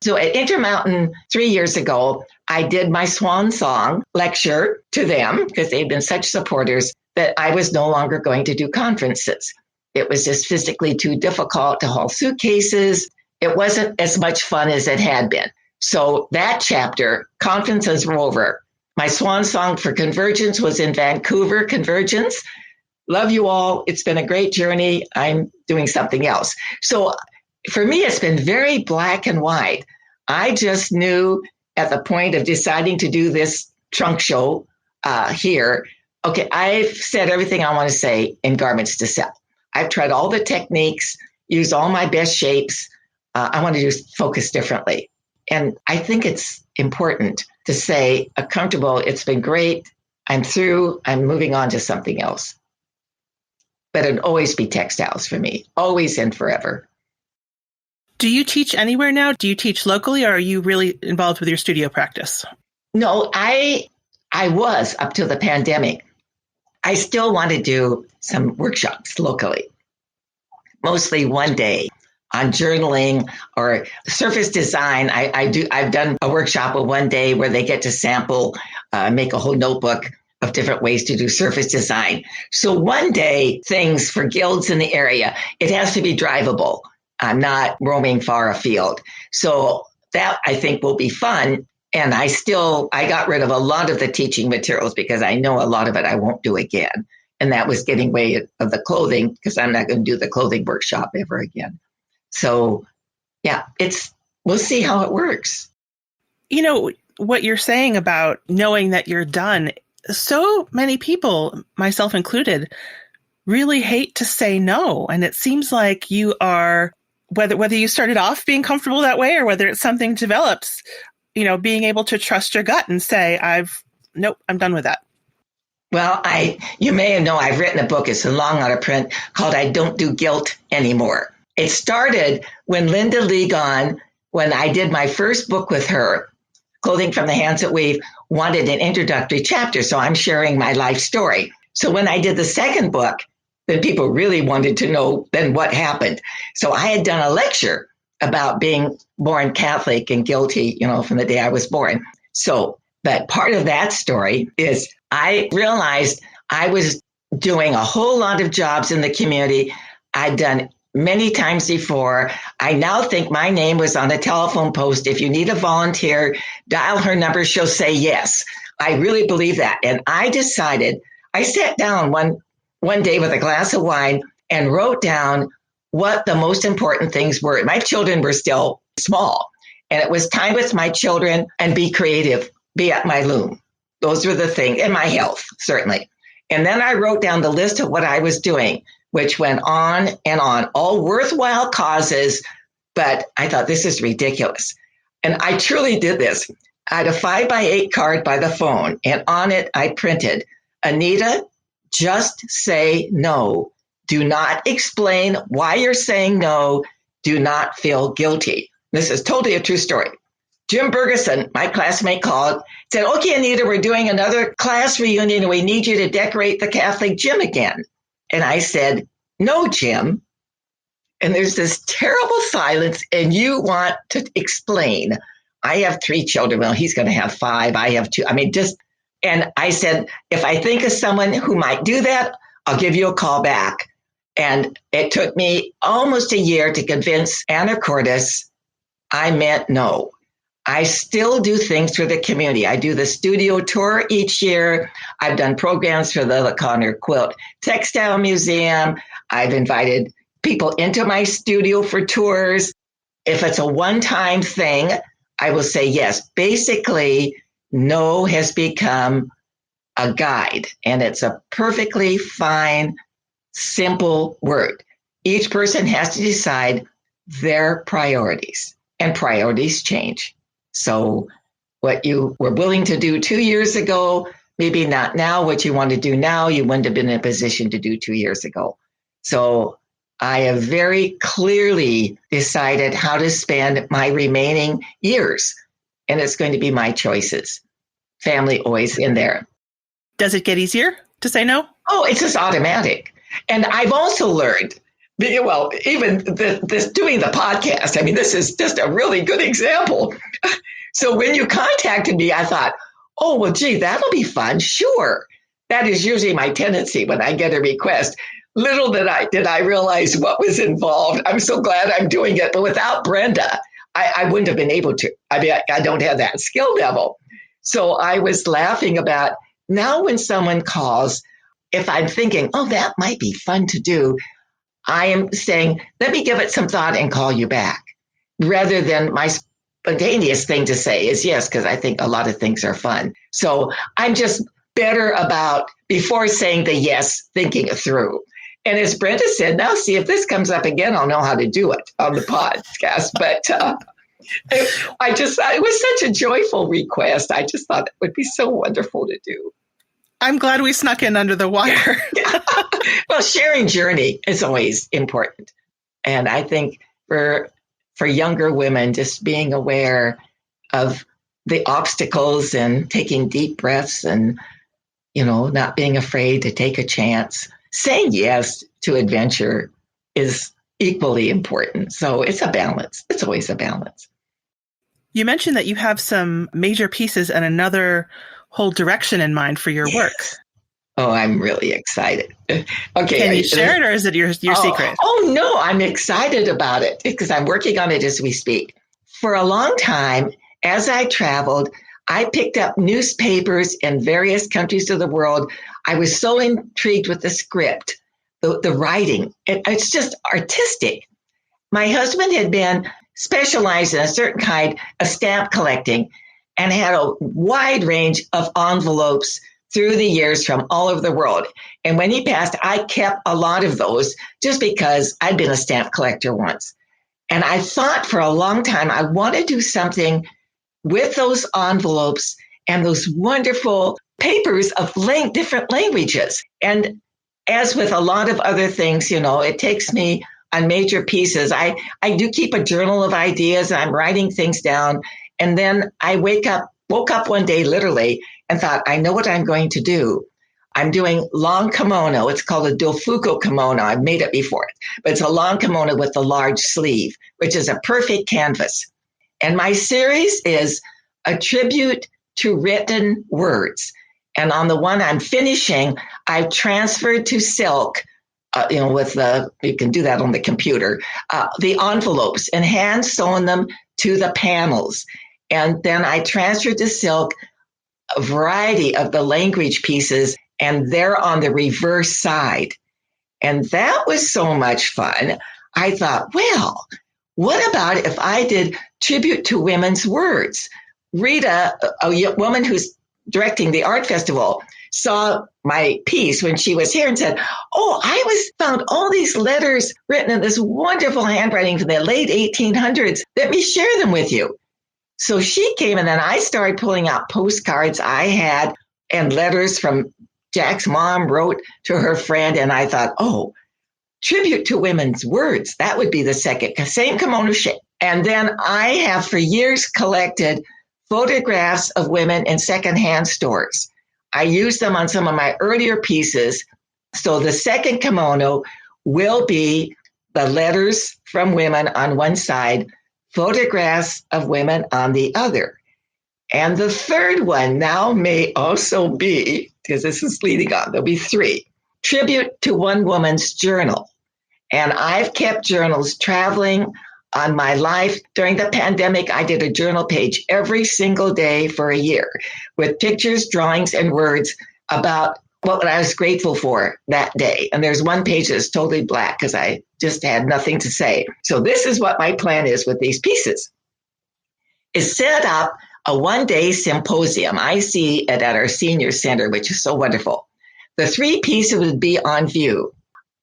so at Intermountain 3 years ago, I did my swan song lecture to them because they've been such supporters that I was no longer going to do conferences. It was just physically too difficult to haul suitcases. It wasn't as much fun as it had been. So that chapter, conferences were over. My swan song for Convergence was in Vancouver, Convergence. Love you all. It's been a great journey. I'm doing something else. So for me, it's been very black and white. I just knew at the point of deciding to do this trunk show here, okay, I've said everything I want to say in garments to sell. I've tried all the techniques, used all my best shapes. I want to just focus differently. And I think it's important to say, comfortable, it's been great. I'm through. I'm moving on to something else. But it'd always be textiles for me, always and forever. Do you teach anywhere now? Do you teach locally, or are you really involved with your studio practice? No, I was up to the pandemic. I still want to do some workshops locally, mostly one day on journaling or surface design. I've done a workshop of one day where they get to sample, make a whole notebook of different ways to do surface design. So one day things for guilds in the area, it has to be drivable. I'm not roaming far afield. So that I think will be fun. And I got rid of a lot of the teaching materials because I know a lot of it I won't do again. And that was getting way of the clothing because I'm not going to do the clothing workshop ever again. So yeah, we'll see how it works. You know, what you're saying about knowing that you're done, so many people, myself included, really hate to say no. And it seems like you are, whether you started off being comfortable that way or whether it's something developed, being able to trust your gut and say, nope, I'm done with that. Well, you may know I've written a book. It's long out of print called I Don't Do Guilt Anymore. It started when Linda Ligon, when I did my first book with her, Clothing from the Hands That Weave, wanted an introductory chapter. So I'm sharing my life story. So when I did the second book, then people really wanted to know then what happened. So I had done a lecture about being born Catholic and guilty, from the day I was born. So, but part of that story is I realized I was doing a whole lot of jobs in the community I'd done many times before. I now think my name was on a telephone post. If you need a volunteer, dial her number, she'll say yes. I really believe that. And I decided, I sat down one day with a glass of wine and wrote down what the most important things were. My children were still small, and it was time with my children and be creative, be at my loom. Those were the things, and my health, certainly. And then I wrote down the list of what I was doing, which went on and on, all worthwhile causes, but I thought this is ridiculous. And I truly did this. I had a 5x8 card by the phone, and on it I printed, Anita, just say no. Do not explain why you're saying no. Do not feel guilty. This is totally a true story. Jim Bergeson, my classmate, called, said, okay, Anita, we're doing another class reunion and we need you to decorate the Catholic gym again. And I said, no, Jim. And there's this terrible silence and you want to explain. I have 3 children. Well, he's going to have 5. I have 2. And I said, if I think of someone who might do that, I'll give you a call back. And it took me almost a year to convince Anna Cordes I meant no. I still do things for the community. I do the studio tour each year. I've done programs for the LeConner Quilt Textile Museum. I've invited people into my studio for tours. If it's a one-time thing, I will say yes. Basically, no has become a guide, and it's a perfectly fine, simple word. Each person has to decide their priorities, and priorities change. So what you were willing to do 2 years ago, maybe not now. What you want to do now, you wouldn't have been in a position to do 2 years ago. So I have very clearly decided how to spend my remaining years, and it's going to be my choices. Family always in there. Does it get easier to say no? Oh, it's just automatic. And I've also learned Well, even this doing the podcast, I mean, this is just a really good example. So when you contacted me, I thought, oh, well, gee, that'll be fun. Sure. That is usually my tendency when I get a request. Little did I realize what was involved. I'm so glad I'm doing it. But without Brenda, I wouldn't have been able to. I mean, I don't have that skill level. So I was laughing about now when someone calls, if I'm thinking, oh, that might be fun to do, I am saying, let me give it some thought and call you back, rather than my spontaneous thing to say is yes, because I think a lot of things are fun. So I'm just better about, before saying the yes, thinking it through. And as Brenda said, now see, if this comes up again, I'll know how to do it on the podcast. But I just thought it was such a joyful request. I just thought it would be so wonderful to do. I'm glad we snuck in under the wire. Well, sharing journey is always important. And I think for younger women, just being aware of the obstacles and taking deep breaths and, not being afraid to take a chance, saying yes to adventure is equally important. So it's a balance. It's always a balance. You mentioned that you have some major pieces and another whole direction in mind for your work. Oh, I'm really excited. Okay. Can you share it, or is it your secret? Oh, no, I'm excited about it because I'm working on it as we speak. For a long time, as I traveled, I picked up newspapers in various countries of the world. I was so intrigued with the script, the writing. It's just artistic. My husband had been specialized in a certain kind of stamp collecting and had a wide range of envelopes through the years from all over the world. And when he passed, I kept a lot of those just because I'd been a stamp collector once. And I thought for a long time, I want to do something with those envelopes and those wonderful papers of different languages. And as with a lot of other things, it takes me on major pieces. I do keep a journal of ideas. I'm writing things down. And then I woke up one day literally and thought, I know what I'm going to do. I'm doing long kimono. It's called a dofuko kimono. I've made it before, but it's a long kimono with a large sleeve, which is a perfect canvas. And my series is a tribute to written words. And on the one I'm finishing, I've transferred to silk, you can do that on the computer, the envelopes and hand sewn them to the panels. And then I transferred to silk a variety of the language pieces, and they're on the reverse side. And that was so much fun. I thought, well, what about if I did tribute to women's words? Rita, a woman who's directing the art festival, saw my piece when she was here and said, oh, I found all these letters written in this wonderful handwriting from the late 1800s. Let me share them with you. So she came, and then I started pulling out postcards I had and letters from Jack's mom wrote to her friend. And I thought, oh, tribute to women's words. That would be the second, same kimono shape. And then I have for years collected photographs of women in secondhand stores. I use them on some of my earlier pieces. So the second kimono will be the letters from women on one side, photographs of women on the other. And the third one now may also be, because this is leading on, there'll be three, tribute to one woman's journal. And I've kept journals traveling on my life. During the pandemic, I did a journal page every single day for a year with pictures, drawings, and words about what I was grateful for that day. And there's one page that's totally black because I just had nothing to say. So this is what my plan is with these pieces. Is set up a one-day symposium. I see it at our senior center, which is so wonderful. The three pieces would be on view.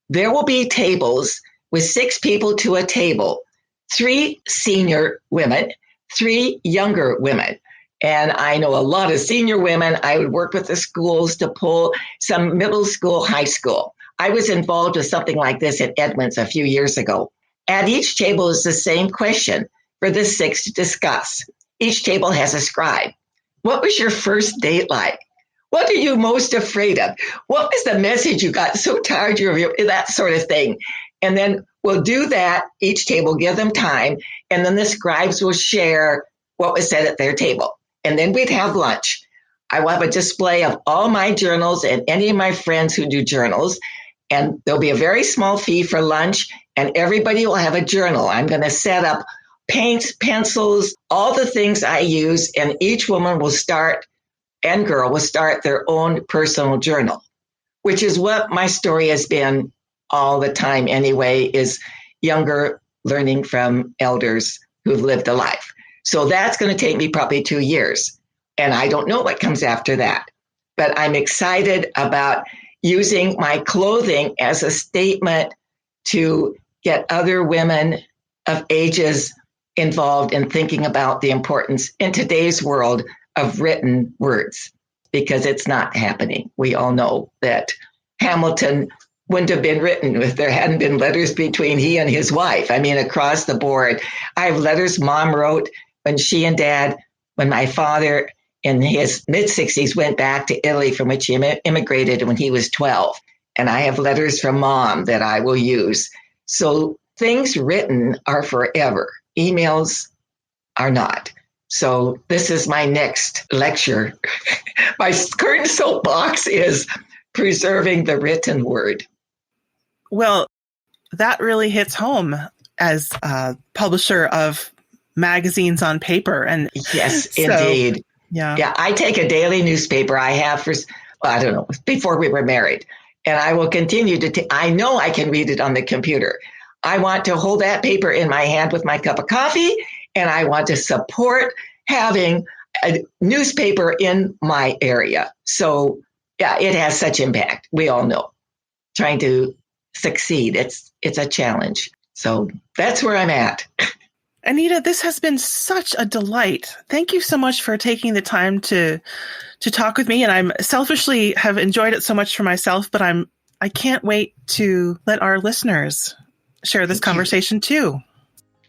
There will be tables with 6 people to a table, 3 senior women, 3 younger women. And I know a lot of senior women. I would work with the schools to pull some middle school, high school. I was involved with something like this at Edmonds a few years ago. At each table is the same question for the 6 to discuss. Each table has a scribe. What was your first date like? What are you most afraid of? What was the message you got so tired of? That sort of thing. And then we'll do that. Each table, give them time. And then the scribes will share what was said at their table. And then we'd have lunch. I will have a display of all my journals and any of my friends who do journals. And there'll be a very small fee for lunch. And everybody will have a journal. I'm going to set up paints, pencils, all the things I use. And each woman will start and girl will start their own personal journal, which is what my story has been all the time anyway, is younger learning from elders who've lived a life. So that's going to take me probably 2 years. And I don't know what comes after that. But I'm excited about using my clothing as a statement to get other women of ages involved in thinking about the importance in today's world of written words, because it's not happening. We all know that Hamilton wouldn't have been written if there hadn't been letters between he and his wife. I mean, across the board. I have letters Mom wrote when she and Dad, when my father in his mid-60s went back to Italy, from which he immigrated when he was 12. And I have letters from Mom that I will use. So things written are forever. Emails are not. So this is my next lecture. My current soapbox is preserving the written word. Well, that really hits home as a publisher of magazines on paper. And yes, indeed. Yeah. I take a daily newspaper. I have for, I don't know, before we were married. And I will continue to I know I can read it on the computer. I want to hold that paper in my hand with my cup of coffee, and I want to support having a newspaper in my area. So, yeah, it has such impact. We all know. Trying to succeed, it's a challenge. So that's where I'm at. Anita, this has been such a delight. Thank you so much for taking the time to talk with me. And I'm selfishly have enjoyed it so much for myself, but I can't wait to let our listeners share this conversation too.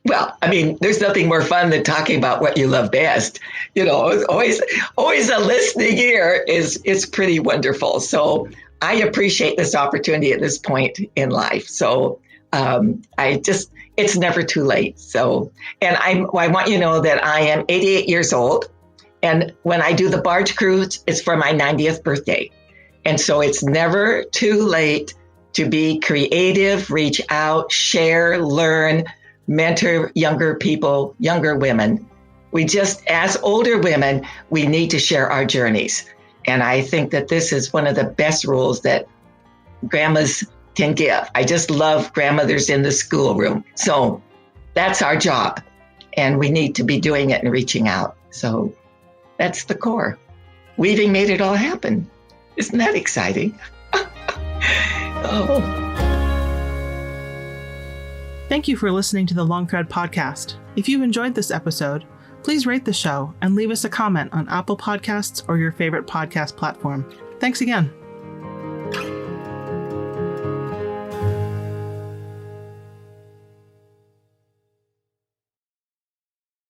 Well, I mean, there's nothing more fun than talking about what you love best. You know, always a listening ear is pretty wonderful. So I appreciate this opportunity at this point in life. So it's never too late. So, and I want you to know that I am 88 years old. And when I do the barge cruise, it's for my 90th birthday. And so it's never too late to be creative, reach out, share, learn, mentor younger people, younger women. We just, as older women, we need to share our journeys. And I think that this is one of the best rules that grandmas can give. I just love grandmothers in the schoolroom. So that's our job. And we need to be doing it and reaching out. So that's the core. Weaving made it all happen. Isn't that exciting? Oh. Thank you for listening to the Long Thread podcast. If you enjoyed this episode, please rate the show and leave us a comment on Apple Podcasts or your favorite podcast platform. Thanks again.